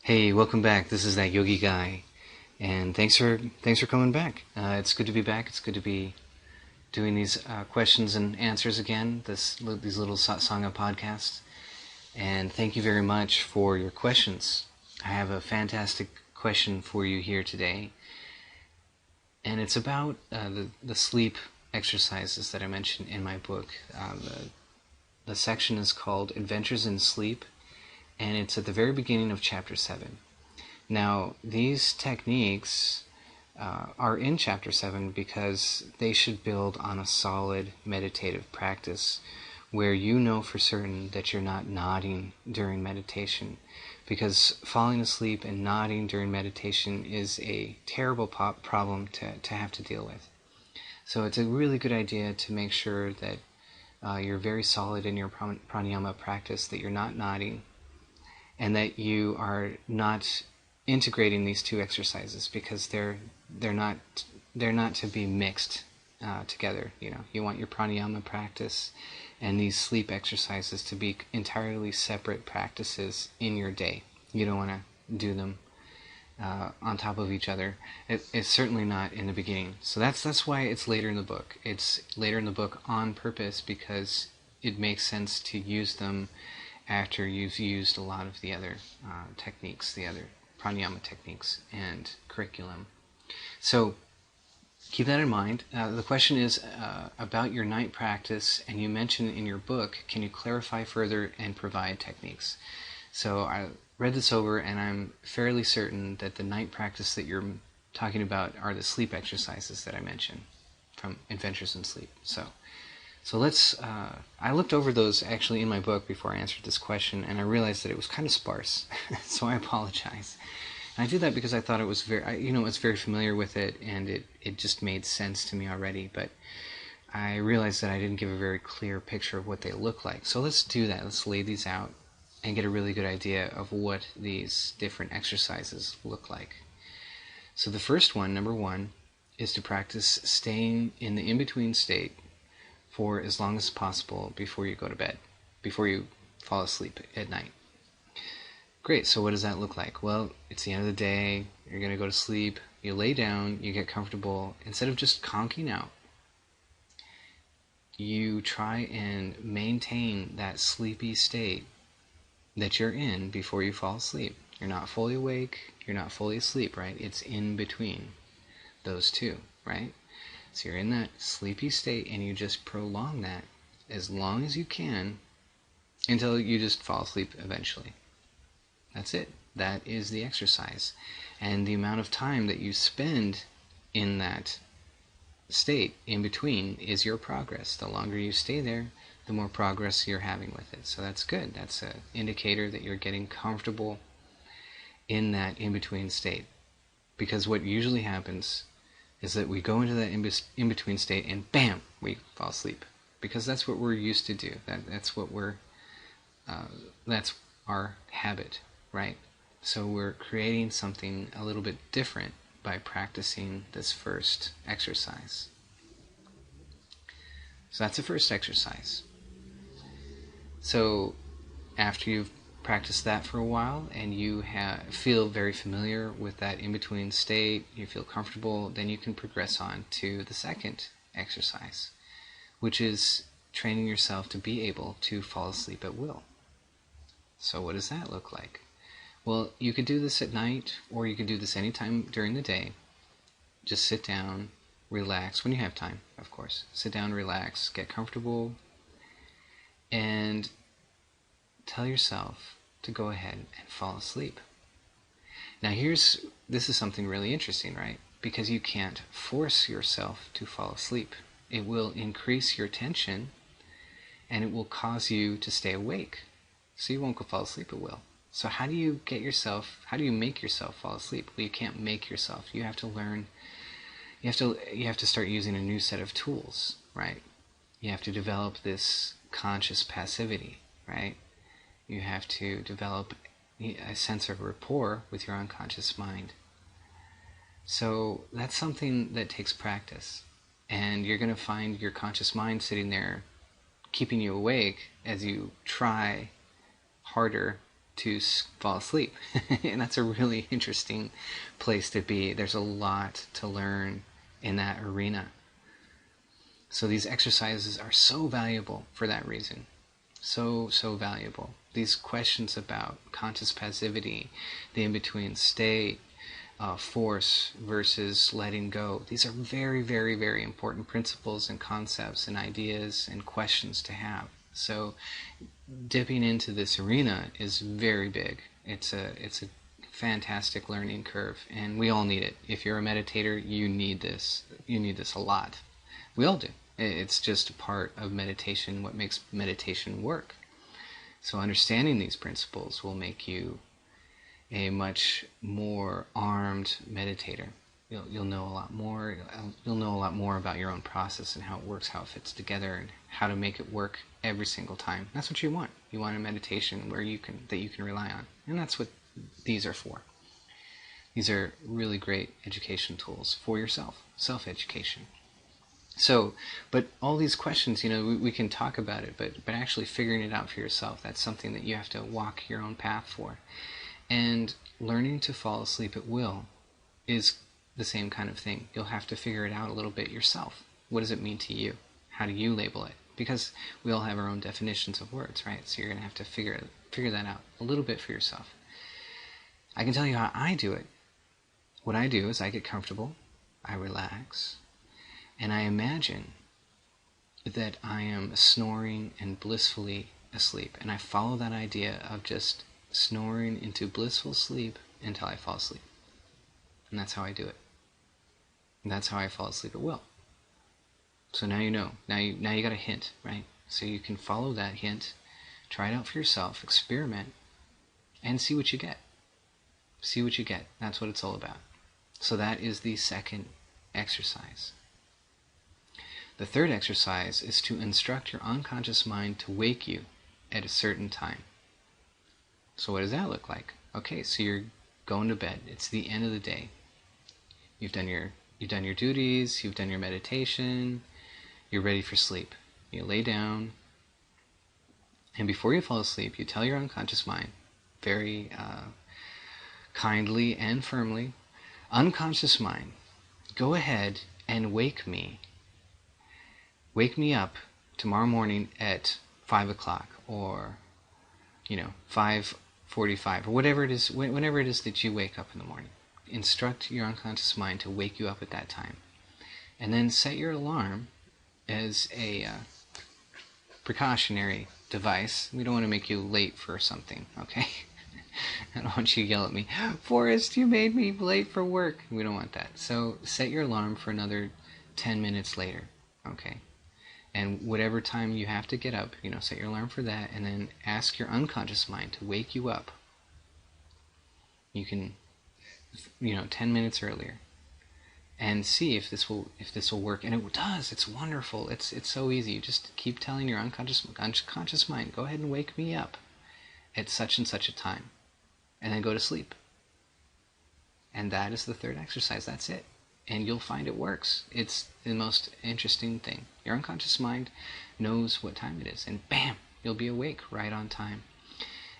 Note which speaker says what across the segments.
Speaker 1: Hey, welcome back. This is that Yogi guy, and thanks for coming back. It's good to be back. It's good to be doing these questions and answers again. These little satsanga podcasts, and thank you very much for your questions. I have a fantastic question for you here today, and it's about the sleep exercises that I mentioned in my book. The section is called Adventures in Sleep, and it's at the very beginning of chapter 7. Now, these techniques are in Chapter 7 because they should build on a solid meditative practice where you know for certain that you're not nodding during meditation. Because falling asleep and nodding during meditation is a terrible problem to have to deal with. So it's a really good idea to make sure that you're very solid in your pranayama practice, that you're not nodding, and that you are not integrating these two exercises because they're not to be mixed together. You want your pranayama practice and these sleep exercises to be entirely separate practices in your day. You don't want to do them on top of each other. It's certainly not in the beginning. So that's why it's later in the book. It's later in the book on purpose because it makes sense to use them after you've used a lot of the other techniques, the other pranayama techniques and curriculum. So keep that in mind. The question is about your night practice, and you mentioned in your book, can you clarify further and provide techniques? So I read this over, and I'm fairly certain that the night practice that you're talking about are the sleep exercises that I mentioned from Adventures in Sleep. So let's, I looked over those actually in my book before I answered this question, and I realized that it was kind of sparse, so I apologize. And I did that because I thought it was I was very familiar with it, and it just made sense to me already, but I realized that I didn't give a very clear picture of what they look like. So let's do that. Let's lay these out and get a really good idea of what these different exercises look like. So the first one, number one, is to practice staying in the in-between state for as long as possible before you go to bed, before you fall asleep at night. Great, so what does that look like? Well, it's the end of the day, you're going to go to sleep, you lay down, you get comfortable. Instead of just conking out, you try and maintain that sleepy state that you're in before you fall asleep. You're not fully awake, you're not fully asleep, right? It's in between those two, right? So you're in that sleepy state, and you just prolong that as long as you can until you just fall asleep eventually. That's it. That is the exercise. And the amount of time that you spend in that state in between is your progress. The longer you stay there, the more progress you're having with it. So that's good. That's an indicator that you're getting comfortable in that in-between state. Because what usually happens is that we go into that in-between state and bam, we fall asleep. Because that's what we're used to do. That's our habit, right? So we're creating something a little bit different by practicing this first exercise. So that's the first exercise. So after you've practiced that for a while and you feel very familiar with that in-between state, you feel comfortable, then you can progress on to the second exercise, which is training yourself to be able to fall asleep at will. So what does that look like? Well, you could do this at night, or you could do this anytime during the day. Just sit down, relax, when you have time, of course. Sit down, relax, get comfortable, and tell yourself to go ahead and fall asleep. Now this is something really interesting, right? Because you can't force yourself to fall asleep. It will increase your tension, and it will cause you to stay awake. So you won't go fall asleep at will. So how do you make yourself fall asleep? Well, you can't make yourself. You have to learn, you have to start using a new set of tools, right? You have to develop this conscious passivity, right? You have to develop a sense of rapport with your unconscious mind. So that's something that takes practice. And you're going to find your conscious mind sitting there keeping you awake as you try harder to fall asleep. And that's a really interesting place to be. There's a lot to learn in that arena. So these exercises are so valuable for that reason. So valuable. These questions about conscious passivity, the in-between state, force versus letting go. These are very, very, very important principles and concepts and ideas and questions to have. So dipping into this arena is very big. It's a fantastic learning curve, and we all need it. If you're a meditator, you need this. You need this a lot. We all do. It's just a part of meditation, what makes meditation work. So understanding these principles will make you a much more armed meditator. You'll know a lot more. You'll know a lot more about your own process and how it works, how it fits together, and how to make it work every single time. That's what you want. You want a meditation where you can rely on, and that's what these are for. These are really great education tools for yourself, self-education. So, but all these questions, we can talk about it, but actually figuring it out for yourself, that's something that you have to walk your own path for. And learning to fall asleep at will is the same kind of thing. You'll have to figure it out a little bit yourself. What does it mean to you? How do you label it? Because we all have our own definitions of words, right? So you're going to have to figure that out a little bit for yourself. I can tell you how I do it. What I do is I get comfortable, I relax, and I imagine that I am snoring and blissfully asleep. And I follow that idea of just snoring into blissful sleep until I fall asleep. And that's how I do it. And that's how I fall asleep at will. So now you know. Now you got a hint, right? So you can follow that hint, try it out for yourself, experiment, and see what you get. See what you get. That's what it's all about. So that is the second exercise. The third exercise is to instruct your unconscious mind to wake you at a certain time. So what does that look like? Okay, so you're going to bed. It's the end of the day. You've done your duties, you've done your meditation, you're ready for sleep. You lay down, and before you fall asleep, you tell your unconscious mind, very kindly and firmly, unconscious mind, go ahead and wake me. Wake me up tomorrow morning at 5 o'clock, or 5:45, or whatever it is, whenever it is that you wake up in the morning. Instruct your unconscious mind to wake you up at that time. And then set your alarm as a precautionary device. We don't want to make you late for something, okay? I don't want you to yell at me, Forrest, you made me late for work. We don't want that. So set your alarm for another 10 minutes later, okay? And whatever time you have to get up, set your alarm for that, and then ask your unconscious mind to wake you up. You can, 10 minutes earlier, and see if this will work. And it does. It's wonderful. It's so easy. You just keep telling your unconscious mind, go ahead and wake me up at such and such a time, and then go to sleep. And that is the third exercise. That's it. And you'll find it works. It's the most interesting thing. Your unconscious mind knows what time it is, and bam, you'll be awake right on time.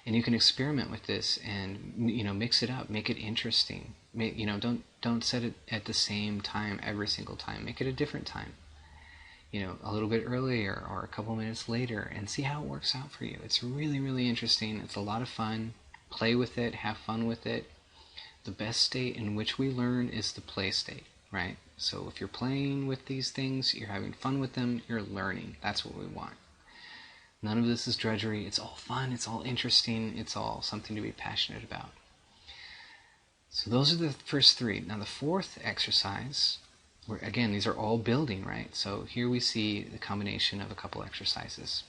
Speaker 1: And you can experiment with this and mix it up, make it interesting. Don't set it at the same time every single time. Make it a different time. A little bit earlier or a couple minutes later, and see how it works out for you. It's really, really interesting. It's a lot of fun. Play with it, have fun with it. The best state in which we learn is the play state, right? So if you're playing with these things, you're having fun with them, you're learning. That's what we want. None of this is drudgery. It's all fun. It's all interesting. It's all something to be passionate about. So those are the first three. Now the fourth exercise, again, these are all building, right? So here we see the combination of a couple exercises.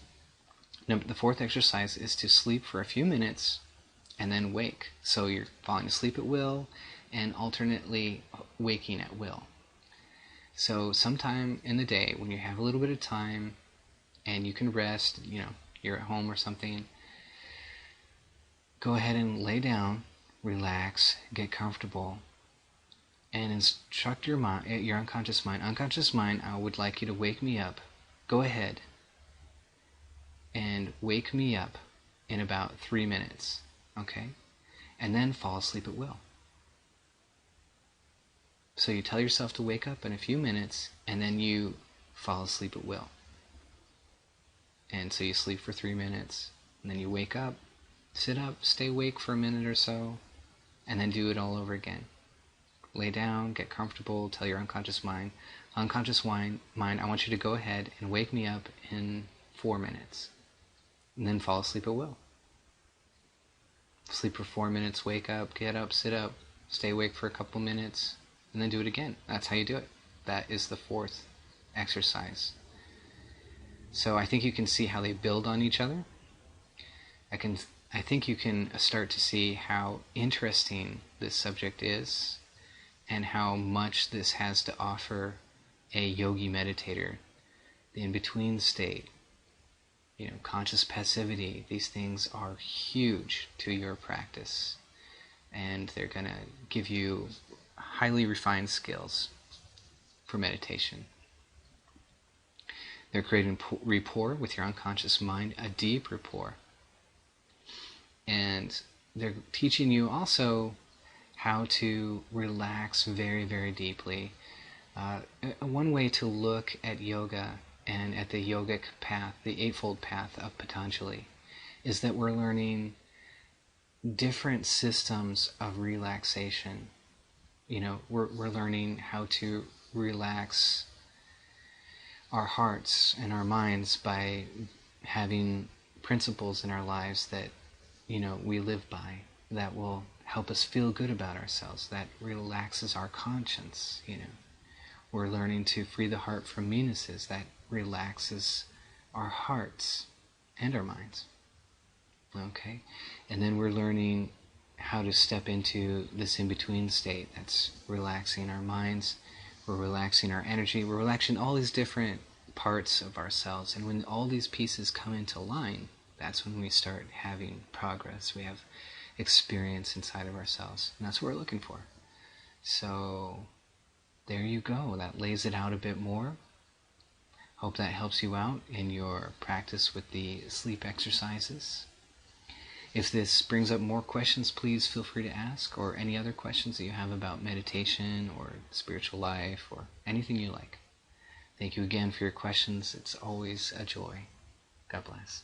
Speaker 1: Now, the fourth exercise is to sleep for a few minutes and then wake. So you're falling asleep at will and alternately waking at will. So sometime in the day when you have a little bit of time and you can rest, you're at home or something, go ahead and lay down, relax, get comfortable, and instruct your unconscious mind, I would like you to wake me up. Go ahead and wake me up in about 3 minutes. Okay? And then fall asleep at will. So you tell yourself to wake up in a few minutes, and then you fall asleep at will. And so you sleep for 3 minutes, and then you wake up, sit up, stay awake for a minute or so, and then do it all over again. Lay down, get comfortable, tell your unconscious mind, I want you to go ahead and wake me up in 4 minutes. And then fall asleep at will. Sleep for 4 minutes, wake up, get up, sit up, stay awake for a couple minutes, and then do it again. That's how you do it. That is the 4th exercise. So I think you can see how they build on each other. I think you can start to see how interesting this subject is and how much this has to offer a yogi meditator. The in-between state, conscious passivity, these things are huge to your practice. And they're going to give you highly refined skills for meditation. They're creating rapport with your unconscious mind, a deep rapport. And they're teaching you also how to relax very, very deeply. One way to look at yoga and at the yogic path, the Eightfold Path of Patanjali, is that we're learning different systems of relaxation. We're learning how to relax our hearts and our minds by having principles in our lives that we live by, that will help us feel good about ourselves, that relaxes our conscience. We're learning to free the heart from meannesses, that relaxes our hearts and our minds. Okay? And then we're learning how to step into this in-between state, that's relaxing our minds, we're relaxing our energy, we're relaxing all these different parts of ourselves. And when all these pieces come into line, that's when we start having progress. We have experience inside of ourselves. And that's what we're looking for. So there you go. That lays it out a bit more. Hope that helps you out in your practice with the sleep exercises. If this brings up more questions, please feel free to ask, or any other questions that you have about meditation or spiritual life or anything you like. Thank you again for your questions. It's always a joy. God bless.